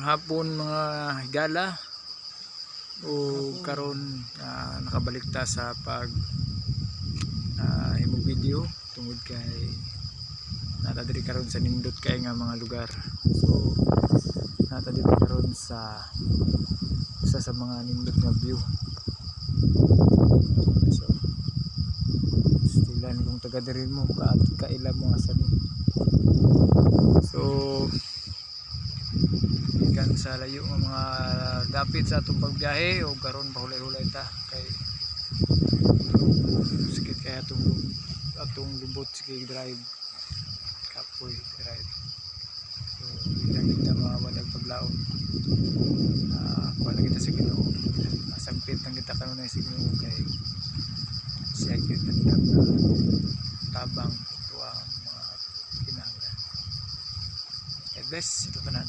hapon mga higala o karon nakabalik ta sa pag himong video tungod kay natadiri karon sa nindot kay nga mga lugar. So natadiri karon sa usa sa mga nindot nga view. So stilan kung taga diri mo kaila mo asan. So ikan sa layo ng mga dapit sa atong pagbiyahe o karon pahulay-hulay ta kay sakit kay atong lubot sige drive kapoy drive. So ilang kita mawadag paglaon kuha na kita sa Ginoo, sampit lang kita kanunay sa Ginoo kay siya kita tabang ito ang mga kinahanglan. God bless ito tanan.